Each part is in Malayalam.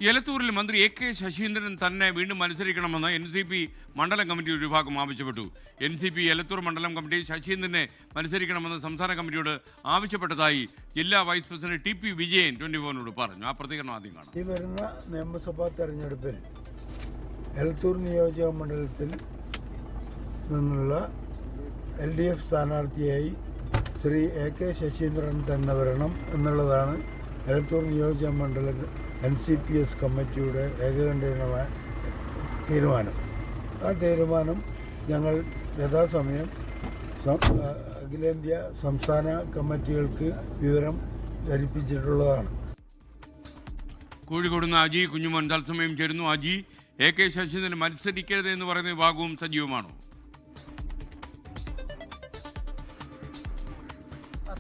എലത്തൂരിൽ മന്ത്രി എ കെ ശശീന്ദ്രൻ തന്നെ വീണ്ടും മത്സരിക്കണമെന്ന് NCP മണ്ഡലം കമ്മിറ്റി ഒരു വിഭാഗം ആവശ്യപ്പെട്ടു. NCP എലത്തൂർ മണ്ഡലം കമ്മിറ്റി ശശീന്ദ്രനെ മത്സരിക്കണമെന്ന് സംസ്ഥാന കമ്മിറ്റിയോട് ആവശ്യപ്പെട്ടതായി ജില്ലാ വൈസ് പ്രസിഡന്റ് TP വിജയൻ 24നോട് പറഞ്ഞു. ആ പ്രതികരണം ആദ്യം കാണാം. ഈ വരുന്ന നിയമസഭാ തെരഞ്ഞെടുപ്പിൽ എലത്തൂർ നിയോജക മണ്ഡലത്തിൽ നിന്നുള്ള LDF സ്ഥാനാർത്ഥിയായി ശ്രീ എ കെ ശശീന്ദ്രൻ തന്നെ വരണം എന്നുള്ളതാണ് എലത്തൂർ നിയോജക മണ്ഡലം NCPS കമ്മിറ്റിയുടെ ഏകകണ്ഠേനമായ തീരുമാനം. ആ തീരുമാനം ഞങ്ങൾ യഥാസമയം അഖിലേന്ത്യാ സംസ്ഥാന കമ്മിറ്റികൾക്ക് വിവരം ധരിപ്പിച്ചിട്ടുള്ളതാണ്. കോഴിക്കോട് നിന്ന് അജി കുഞ്ഞുമോൻ തത്സമയം ചേരുന്നു. അജി, എ കെ ശശീന്ദ്രൻ മത്സരിക്കരുത് എന്ന് പറയുന്ന വിഭാഗവും സജീവമാണോ?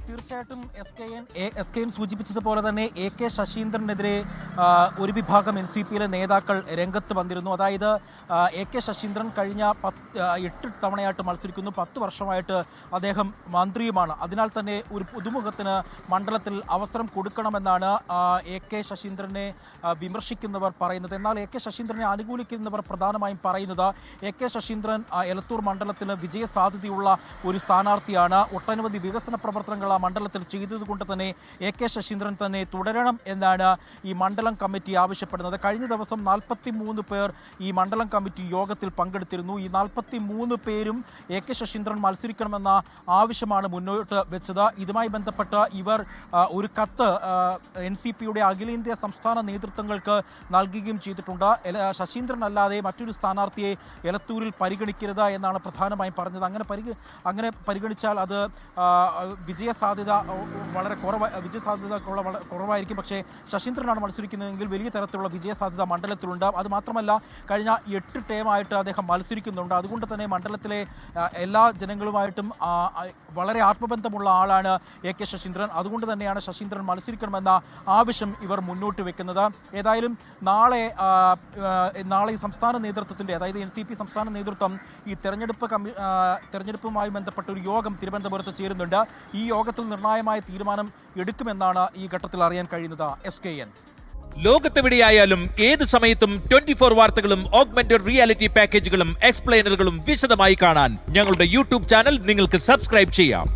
തീർച്ചയായിട്ടും എസ് കെ എൻ സൂചിപ്പിച്ചതുപോലെ തന്നെ എ കെ ശശീന്ദ്രനെതിരെ ഒരു വിഭാഗം NCPയിലെ നേതാക്കൾ രംഗത്ത് വന്നിരുന്നു. അതായത് എ കെ ശശീന്ദ്രൻ കഴിഞ്ഞ 8 തവണയായിട്ട് മത്സരിക്കുന്നു, 10 വർഷമായിട്ട് അദ്ദേഹം മന്ത്രിയുമാണ്. അതിനാൽ തന്നെ ഒരു പുതുമുഖത്തിന് മണ്ഡലത്തിൽ അവസരം കൊടുക്കണമെന്നാണ് എ കെ ശശീന്ദ്രനെ വിമർശിക്കുന്നവർ പറയുന്നത്. എന്നാൽ എ കെ ശശീന്ദ്രനെ അനുകൂലിക്കുന്നവർ പ്രധാനമായും പറയുന്നത് എ കെ ശശീന്ദ്രൻ എലത്തൂർ മണ്ഡലത്തിന് വിജയ സാധ്യതയുള്ള ഒരു സ്ഥാനാർത്ഥിയാണ്. ഒട്ടനവധി വികസന പ്രവർത്തനങ്ങൾ ആ മണ്ഡലത്തിൽ ചെയ്തതുകൊണ്ട് തന്നെ എ കെ ശശീന്ദ്രൻ തന്നെ തുടരണം എന്നാണ് ഈ മണ്ഡലം കമ്മിറ്റി ആവശ്യപ്പെടുന്നത്. കഴിഞ്ഞ ദിവസം 43 പേർ ഈ മണ്ഡലം കമ്മിറ്റി യോഗത്തിൽ പങ്കെടുത്തിരുന്നു. ഈ 43 പേരും എ കെ ശശീന്ദ്രൻ മത്സരിക്കണമെന്ന ആവശ്യമാണ് മുന്നോട്ട് വെച്ചത്. ഇതുമായി ബന്ധപ്പെട്ട് ഇവർ ഒരു കത്ത് NCPയുടെ അഖിലേന്ത്യാ സംസ്ഥാന നേതൃത്വങ്ങൾക്ക് നൽകുകയും ചെയ്തിട്ടുണ്ട്. ശശീന്ദ്രൻ അല്ലാതെ മറ്റൊരു സ്ഥാനാർത്ഥിയെ എലത്തൂരിൽ പരിഗണിക്കരുത് എന്നാണ് പ്രധാനമായും പറഞ്ഞത്. അങ്ങനെ പരിഗണിച്ചാൽ അത് വിജയസാധ്യത കുറവായിരിക്കും. പക്ഷേ ശശീന്ദ്രനാണ് മത്സരിക്കുന്നതെങ്കിൽ വലിയ തരത്തിലുള്ള വിജയസാധ്യത മണ്ഡലത്തിലുണ്ട്. അത് മാത്രമല്ല കഴിഞ്ഞ 8 ടേമായിട്ട് അദ്ദേഹം മത്സരിക്കുന്നുണ്ട്. അതുകൊണ്ട് തന്നെ മണ്ഡലത്തിലെ എല്ലാ ജനങ്ങളുമായിട്ടും വളരെ ആത്മബന്ധമുള്ള ആളാണ് എ കെ ശശീന്ദ്രൻ. അതുകൊണ്ട് തന്നെയാണ് ശശീന്ദ്രൻ മത്സരിക്കണമെന്ന ആവശ്യം ഇവർ മുന്നോട്ട് വെക്കുന്നത്. ഏതായാലും നാളെ ഈ സംസ്ഥാന നേതൃത്വത്തിൻ്റെ, അതായത് NCP സംസ്ഥാന നേതൃത്വം ഈ തെരഞ്ഞെടുപ്പുമായി ബന്ധപ്പെട്ട ഒരു യോഗം തിരുവനന്തപുരത്ത് ചേരുന്നുണ്ട്. ഈ യോഗത്തിൽ നിർണായകമായ തീരുമാനം എടുക്കുമെന്നാണ് ഈ ഘട്ടത്തിൽ അറിയാൻ കഴിയുന്നത്. SKN ലോകത്തെവിടെയായാലും ഏത് സമയത്തും 24 വാർത്തകളും ഓഗ്മെന്റഡ് റിയാലിറ്റി പാക്കേജുകളും എക്സ്പ്ലെയിനറുകളും വിശദമായി കാണാൻ ഞങ്ങളുടെ YouTube ചാനൽ നിങ്ങൾക്ക് സബ്സ്ക്രൈബ് ചെയ്യാം.